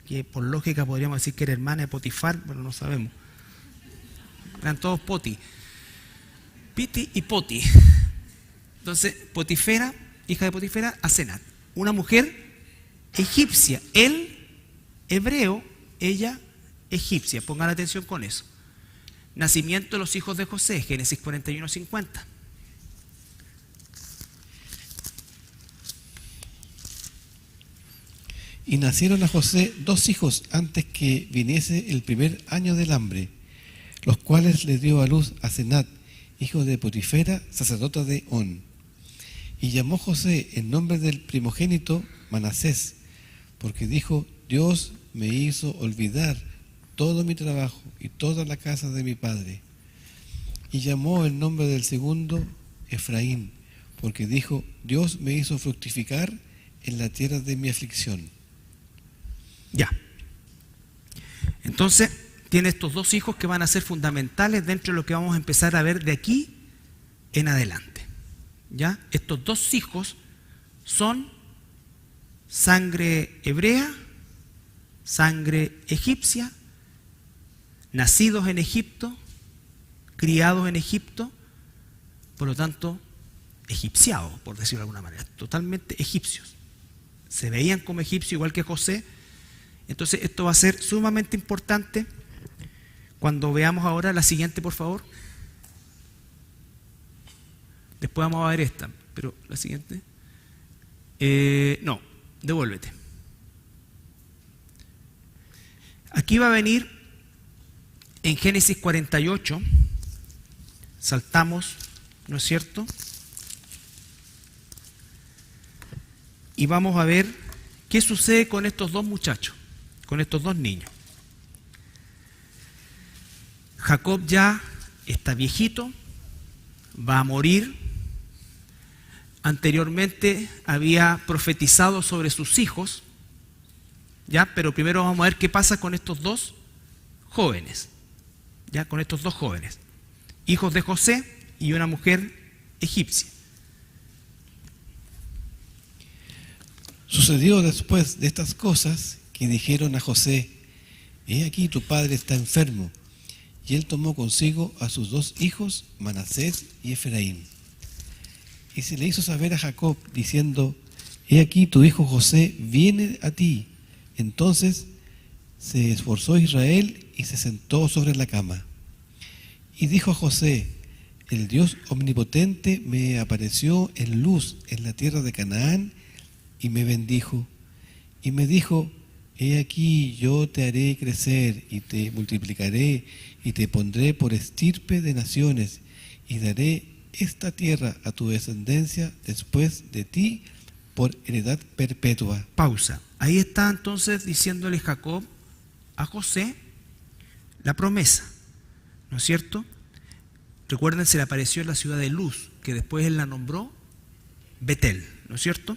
[SPEAKER 1] que por lógica podríamos decir que era hermana de Potifar, pero no sabemos. Eran todos Poti. Piti y Poti. Entonces, Potifera, hija de Potifera, Asenat. Una mujer egipcia. Él, hebreo, ella, egipcia. Pongan atención con eso. Nacimiento de los hijos de José, Génesis 41:50.
[SPEAKER 2] Y nacieron a José 2 hijos antes que viniese el primer año del hambre, los cuales le dio a luz a Asenat, hijo de Potifera, sacerdota de On. Y llamó José el nombre del primogénito Manasés, porque dijo: Dios me hizo olvidar todo mi trabajo y toda la casa de mi padre. Y llamó el nombre del segundo Efraín, porque dijo: Dios me hizo fructificar en la tierra de mi aflicción.
[SPEAKER 1] Ya. Entonces, tiene estos 2 hijos que van a ser fundamentales dentro de lo que vamos a empezar a ver de aquí en adelante. ¿Ya? Estos 2 hijos son sangre hebrea, sangre egipcia, nacidos en Egipto, criados en Egipto, por lo tanto, egipciados, por decirlo de alguna manera, totalmente egipcios. Se veían como egipcios igual que José. Entonces esto va a ser sumamente importante cuando veamos ahora la siguiente, por favor. Después vamos a ver esta, pero la siguiente. No, devuélvete. Aquí va a venir en Génesis 48, saltamos, ¿no es cierto? Y vamos a ver qué sucede con estos 2 muchachos, con estos 2 niños. Jacob ya está viejito, va a morir. Anteriormente había profetizado sobre sus hijos, ¿ya? Pero primero vamos a ver qué pasa con estos 2 jóvenes, ¿ya? Con estos 2 jóvenes, hijos de José y una mujer egipcia.
[SPEAKER 2] Sucedió después de estas cosas que dijeron a José: He aquí tu padre está enfermo. Y él tomó consigo a sus 2 hijos, Manasés y Efraín. Y se le hizo saber a Jacob, diciendo: He aquí tu hijo José viene a ti. Entonces se esforzó Israel y se sentó sobre la cama. Y dijo a José: El Dios omnipotente me apareció en luz en la tierra de Canaán y me bendijo. Y me dijo: He aquí yo te haré crecer y te multiplicaré y te pondré por estirpe de naciones y daré esta tierra a tu descendencia después de ti por heredad perpetua.
[SPEAKER 1] Pausa. Ahí está entonces diciéndole Jacob a José la promesa, ¿no es cierto? Recuerden, se le apareció en la ciudad de Luz, que después él la nombró Betel, ¿no es cierto?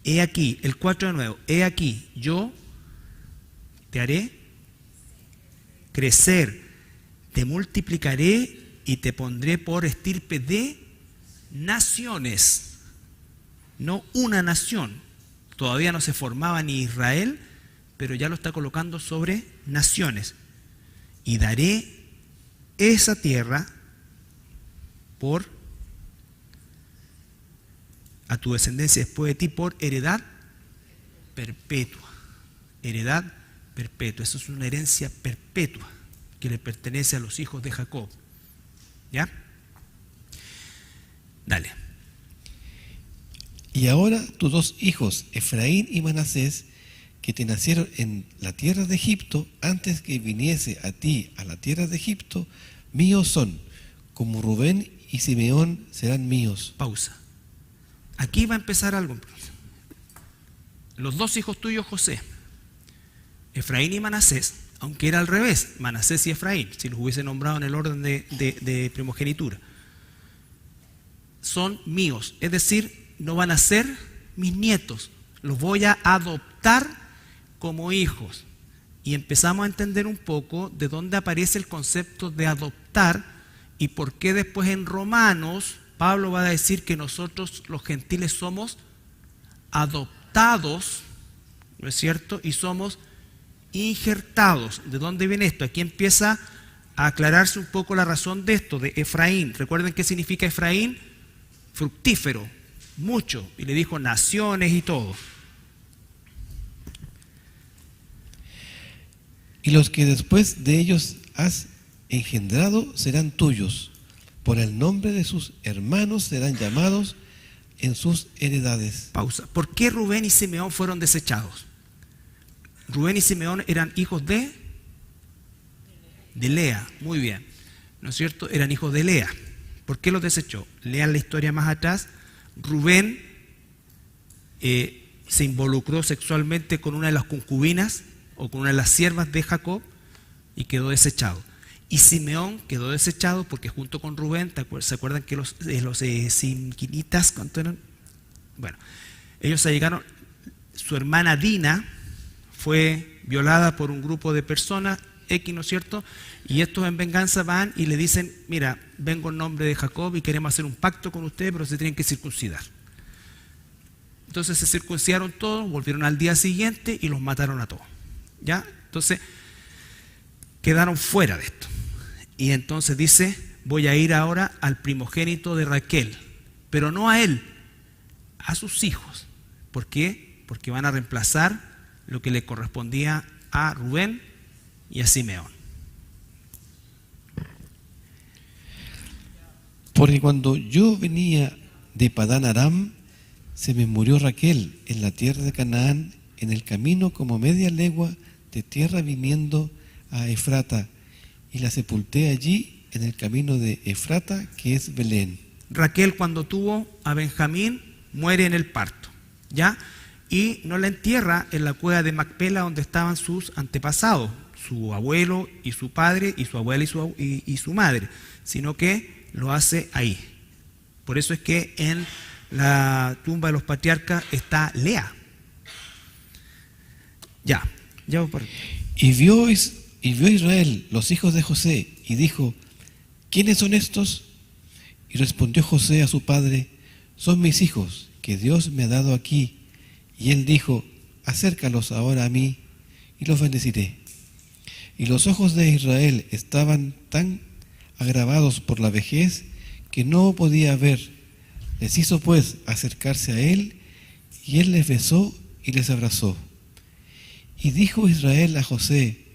[SPEAKER 1] He aquí, el 4 de nuevo, he aquí, yo te haré crecer, te multiplicaré y te pondré por estirpe de naciones, no una nación. Todavía no se formaba ni Israel, pero ya lo está colocando sobre naciones. Y daré esa tierra a tu descendencia después de ti por heredad perpetua. Heredad perpetua. Eso es una herencia perpetua que le pertenece a los hijos de Jacob. ¿Ya? Dale.
[SPEAKER 2] Y ahora tus 2 hijos, Efraín y Manasés, que te nacieron en la tierra de Egipto, antes que viniese a ti a la tierra de Egipto, míos son, como Rubén y Simeón serán míos.
[SPEAKER 1] Pausa. Aquí va a empezar algo. Los 2 hijos tuyos, José, Efraín y Manasés, aunque era al revés, Manasés y Efraín, si los hubiese nombrado en el orden de primogenitura, son míos, es decir, no van a ser mis nietos, los voy a adoptar como hijos. Y empezamos a entender un poco de dónde aparece el concepto de adoptar y por qué después en Romanos Pablo va a decir que nosotros los gentiles somos adoptados, ¿no es cierto? Y somos injertados. ¿De dónde viene esto? Aquí empieza a aclararse un poco la razón de esto, de Efraín. ¿Recuerden qué significa Efraín? Fructífero, mucho. Y le dijo naciones y todo.
[SPEAKER 2] Y los que después de ellos has engendrado serán tuyos. Por el nombre de sus hermanos serán llamados en sus heredades.
[SPEAKER 1] Pausa. ¿Por qué Rubén y Simeón fueron desechados? Rubén y Simeón eran hijos de Lea. Muy bien. ¿No es cierto? Eran hijos de Lea. ¿Por qué los desechó? Lean la historia más atrás. Rubén se involucró sexualmente con una de las concubinas o con una de las siervas de Jacob y quedó desechado. Y Simeón quedó desechado porque junto con Rubén, ¿se acuerdan que los sinquinitas, cuánto eran? Bueno, ellos se llegaron, su hermana Dina fue violada por un grupo de personas, X, ¿no es cierto? Y estos en venganza van y le dicen, mira, vengo en nombre de Jacob y queremos hacer un pacto con ustedes, pero se tienen que circuncidar. Entonces se circuncidaron todos, volvieron al día siguiente y los mataron a todos. ¿Ya? Entonces quedaron fuera de esto. Y entonces dice, voy a ir ahora al primogénito de Raquel, pero no a él, a sus hijos. ¿Por qué? Porque van a reemplazar lo que le correspondía a Rubén y a Simeón.
[SPEAKER 2] Porque cuando yo venía de Padán Aram, se me murió Raquel en la tierra de Canaán, en el camino como media legua de tierra viniendo a Efrata, y la sepulté allí en el camino de Efrata, que es Belén.
[SPEAKER 1] Raquel, cuando tuvo a Benjamín, muere en el parto, ¿ya? Y no la entierra en la cueva de Macpela, donde estaban sus antepasados, su abuelo y su padre, y su abuela y su madre, sino que lo hace ahí. Por eso es que en la tumba de los patriarcas está Lea. Ya voy por...
[SPEAKER 2] Y vio Israel los hijos de José, y dijo, ¿quiénes son estos? Y respondió José a su padre, son mis hijos, que Dios me ha dado aquí. Y él dijo, acércalos ahora a mí, y los bendeciré. Y los ojos de Israel estaban tan agravados por la vejez, que no podía ver. Les hizo pues acercarse a él, y él les besó y les abrazó. Y dijo Israel a José,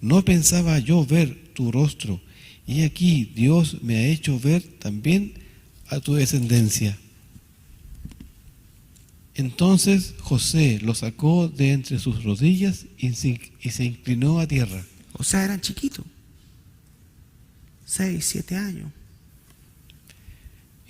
[SPEAKER 2] no pensaba yo ver tu rostro, y aquí Dios me ha hecho ver también a tu descendencia. Entonces José lo sacó de entre sus rodillas y se inclinó a tierra.
[SPEAKER 1] O sea, eran chiquitos, 6, 7 años.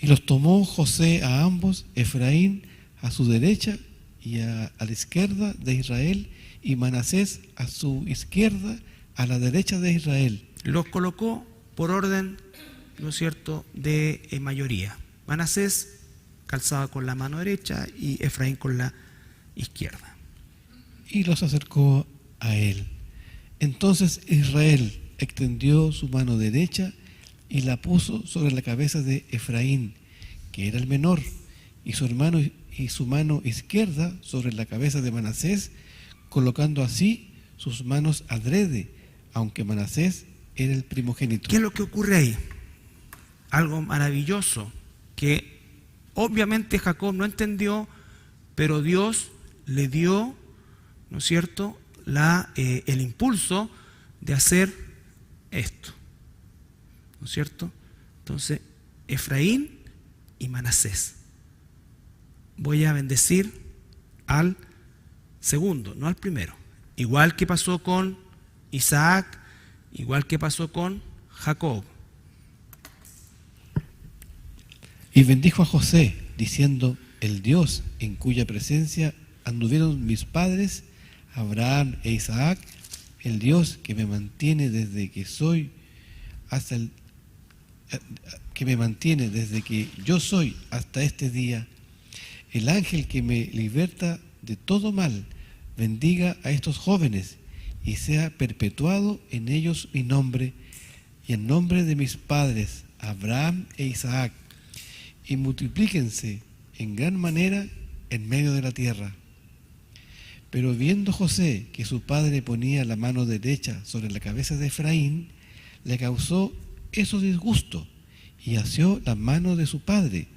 [SPEAKER 2] Y los tomó José a ambos, Efraín a su derecha y a la izquierda de Israel, y Manasés a su izquierda, a la derecha de Israel.
[SPEAKER 1] Los colocó por orden, ¿no es cierto?, de mayoría. Manasés calzaba con la mano derecha y Efraín con la izquierda.
[SPEAKER 2] Y los acercó a él. Entonces Israel extendió su mano derecha y la puso sobre la cabeza de Efraín, que era el menor, y su mano izquierda sobre la cabeza de Manasés, colocando así sus manos adrede, aunque Manasés era el primogénito.
[SPEAKER 1] ¿Qué es lo que ocurre ahí? Algo maravilloso, que obviamente Jacob no entendió, pero Dios le dio, ¿no es cierto?, el impulso de hacer esto, ¿no es cierto? Entonces, Efraín y Manasés. Voy a bendecir al segundo, no al primero. Igual que pasó con Isaac, igual que pasó con Jacob.
[SPEAKER 2] Y bendijo a José, diciendo, el Dios en cuya presencia anduvieron mis padres, Abraham e Isaac, el Dios que me mantiene desde que soy hasta que me mantiene desde que yo soy hasta este día, el ángel que me liberta de todo mal, bendiga a estos jóvenes y sea perpetuado en ellos mi nombre y el nombre de mis padres, Abraham e Isaac, y multiplíquense en gran manera en medio de la tierra. Pero viendo José que su padre ponía la mano derecha sobre la cabeza de Efraín, le causó eso disgusto y asió la mano de su padre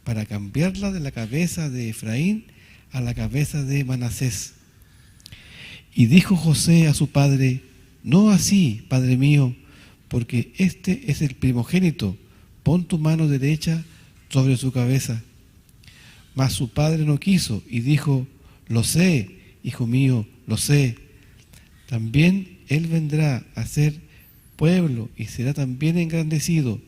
[SPEAKER 2] para cambiarla de la cabeza de Efraín a la cabeza de Manasés. Y dijo José a su padre: no así, padre mío, porque este es el primogénito, pon tu mano derecha sobre su cabeza. Mas su padre no quiso y dijo: lo sé, hijo mío, lo sé. También él vendrá a ser pueblo y será también engrandecido,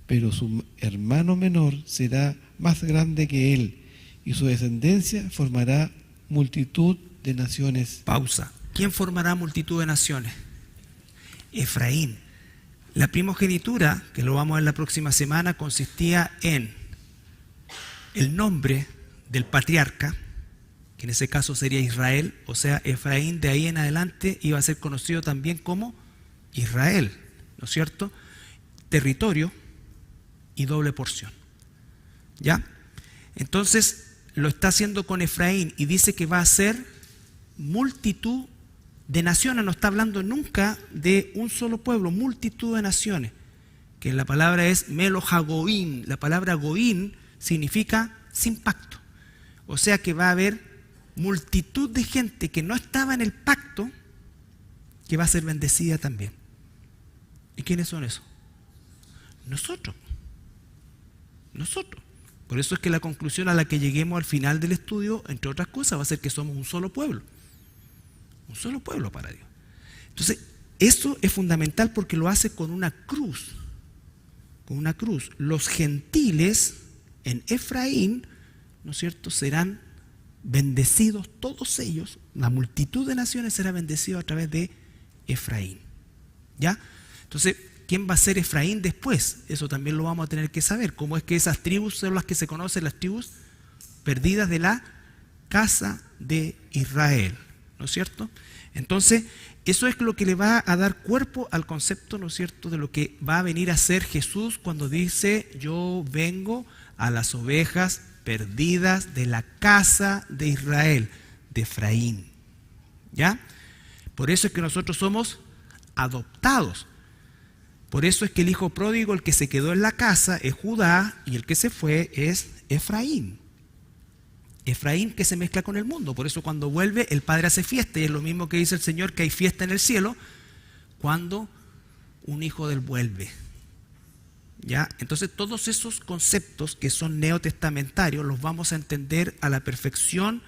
[SPEAKER 2] pero su hermano menor será más grande que él, y su descendencia formará multitud de naciones.
[SPEAKER 1] Pausa. ¿Quién formará multitud de naciones? Efraín. La primogenitura, que lo vamos a ver la próxima semana, consistía en el nombre del patriarca, que en ese caso sería Israel, o sea, Efraín de ahí en adelante iba a ser conocido también como Israel, ¿no es cierto? Territorio y doble porción. ¿Ya? Entonces lo está haciendo con Efraín y dice que va a ser multitud de naciones. No está hablando nunca de un solo pueblo, multitud de naciones, que la palabra es Melohagoim. La palabra Goim significa sin pacto, o sea que va a haber multitud de gente que no estaba en el pacto que va a ser bendecida también. ¿Y quiénes son esos? Nosotros. Por eso es que la conclusión a la que lleguemos al final del estudio, entre otras cosas, va a ser que somos un solo pueblo para Dios. Entonces, eso es fundamental porque lo hace con una cruz. Los gentiles en Efraín, ¿no es cierto?, serán bendecidos todos ellos. La multitud de naciones será bendecida a través de Efraín. ¿Ya? Entonces, ¿quién va a ser Efraín después? Eso también lo vamos a tener que saber. ¿Cómo es que esas tribus son las que se conocen, las tribus perdidas de la casa de Israel? ¿No es cierto? Entonces, eso es lo que le va a dar cuerpo al concepto, ¿no es cierto?, de lo que va a venir a ser Jesús cuando dice: yo vengo a las ovejas perdidas de la casa de Israel, de Efraín. ¿Ya? Por eso es que nosotros somos adoptados. Por eso es que el hijo pródigo, el que se quedó en la casa, es Judá, y el que se fue es Efraín. Efraín que se mezcla con el mundo. Por eso cuando vuelve el Padre hace fiesta, y es lo mismo que dice el Señor, que hay fiesta en el cielo cuando un hijo del vuelve. ¿Ya? Entonces todos esos conceptos que son neotestamentarios los vamos a entender a la perfección,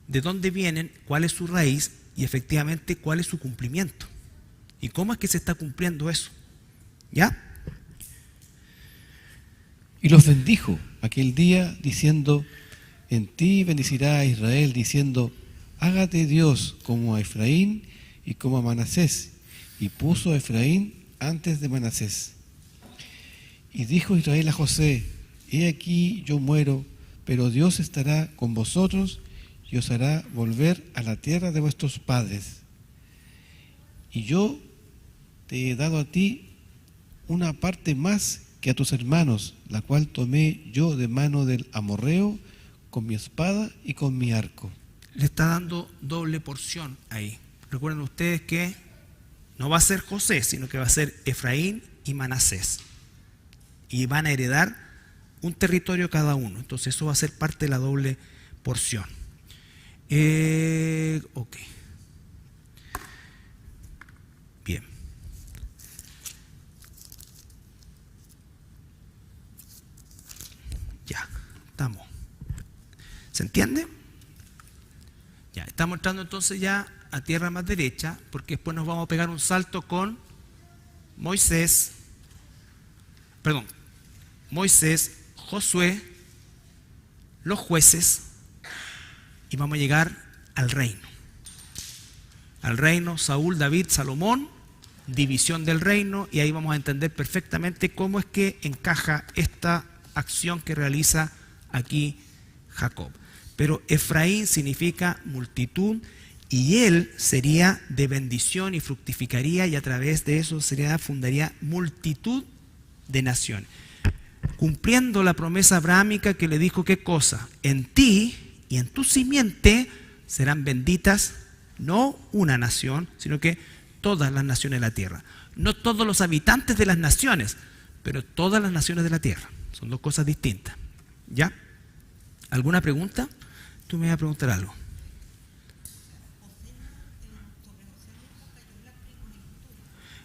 [SPEAKER 1] de dónde vienen, cuál es su raíz y efectivamente cuál es su cumplimiento y cómo es que se está cumpliendo eso. ¿Ya?
[SPEAKER 2] Y los bendijo aquel día diciendo: en ti bendecirá a Israel, diciendo: hágate Dios como a Efraín y como a Manasés. Y puso a Efraín antes de Manasés. Y dijo Israel a José: he aquí yo muero, pero Dios estará con vosotros y os hará volver a la tierra de vuestros padres. Y yo te he dado a ti una parte más que a tus hermanos, la cual tomé yo de mano del amorreo con mi espada y con mi arco.
[SPEAKER 1] Le está dando doble porción ahí. Recuerden ustedes que no va a ser José, sino que va a ser Efraín y Manasés. Y van a heredar un territorio cada uno. Entonces eso va a ser parte de la doble porción. Ok. Bien. Ya, estamos. ¿Se entiende? Ya, estamos entrando entonces ya a tierra más derecha, porque después nos vamos a pegar un salto con Moisés, Josué, los jueces, y vamos a llegar al reino. Al reino, Saúl, David, Salomón, división del reino, y ahí vamos a entender perfectamente cómo es que encaja esta acción que realiza aquí Jacob. Pero Efraín significa multitud, y él sería de bendición y fructificaría, y a través de eso fundaría multitud de naciones. Cumpliendo la promesa abrahámica que le dijo, ¿qué cosa? En ti y en tu simiente serán benditas no una nación, sino que todas las naciones de la tierra. No todos los habitantes de las naciones, pero todas las naciones de la tierra. Son dos cosas distintas. ¿Ya? ¿Alguna pregunta? Tú me vas a preguntar algo.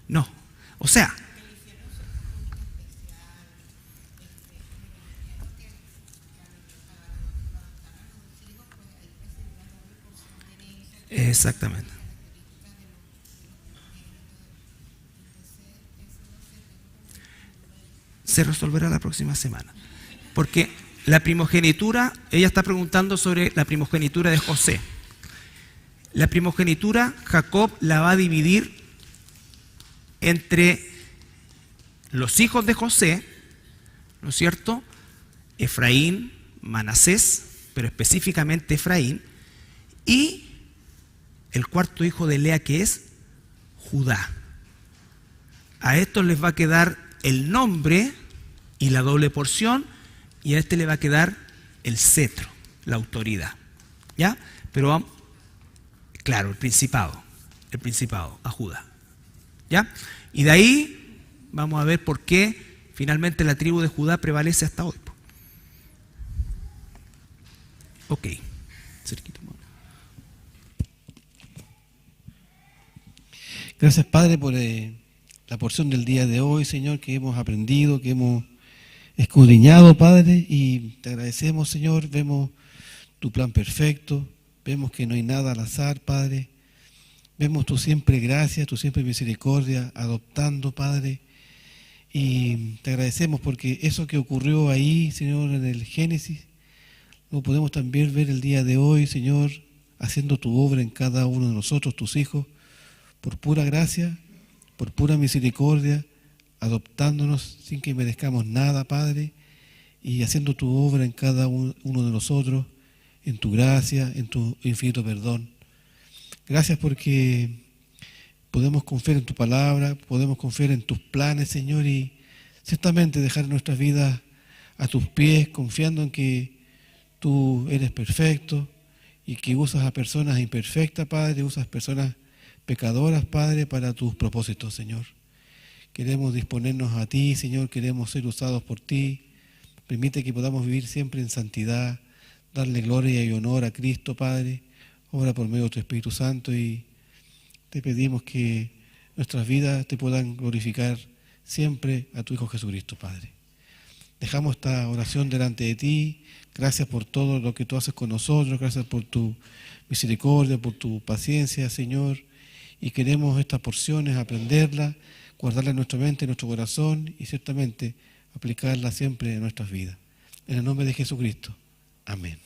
[SPEAKER 1] No. O sea, exactamente. Se resolverá la próxima semana. Porque la primogenitura, ella está preguntando sobre la primogenitura de José. La primogenitura, Jacob la va a dividir entre los hijos de José, ¿no es cierto? Efraín, Manasés, pero específicamente Efraín, y el cuarto hijo de Lea, que es Judá. A estos les va a quedar el nombre y la doble porción, y a este le va a quedar el cetro, la autoridad. ¿Ya? Pero vamos, claro, el principado, a Judá. ¿Ya? Y de ahí vamos a ver por qué finalmente la tribu de Judá prevalece hasta hoy. Ok, cerquita.
[SPEAKER 2] Gracias, Padre, por la porción del día de hoy, Señor, que hemos aprendido, que hemos escudriñado, Padre, y te agradecemos, Señor. Vemos tu plan perfecto, vemos que no hay nada al azar, Padre. Vemos tu siempre gracia, tu siempre misericordia, adoptando, Padre. Y te agradecemos porque eso que ocurrió ahí, Señor, en el Génesis, lo podemos también ver el día de hoy, Señor, haciendo tu obra en cada uno de nosotros, tus hijos, por pura gracia, por pura misericordia, adoptándonos sin que merezcamos nada, Padre, y haciendo tu obra en cada uno de nosotros, en tu gracia, en tu infinito perdón. Gracias porque podemos confiar en tu palabra, podemos confiar en tus planes, Señor, y ciertamente dejar nuestras vidas a tus pies, confiando en que tú eres perfecto y que usas a personas imperfectas, Padre, usas personas pecadoras, Padre, para tus propósitos, Señor. Queremos disponernos a ti, Señor, queremos ser usados por ti. Permite que podamos vivir siempre en santidad, darle gloria y honor a Cristo, Padre. Obra por medio de tu Espíritu Santo y te pedimos que nuestras vidas te puedan glorificar siempre a tu Hijo Jesucristo, Padre. Dejamos esta oración delante de ti. Gracias por todo lo que tú haces con nosotros. Gracias por tu misericordia, por tu paciencia, Señor. Y queremos estas porciones, aprenderlas, guardarlas en nuestra mente, en nuestro corazón y ciertamente aplicarlas siempre en nuestras vidas. En el nombre de Jesucristo. Amén.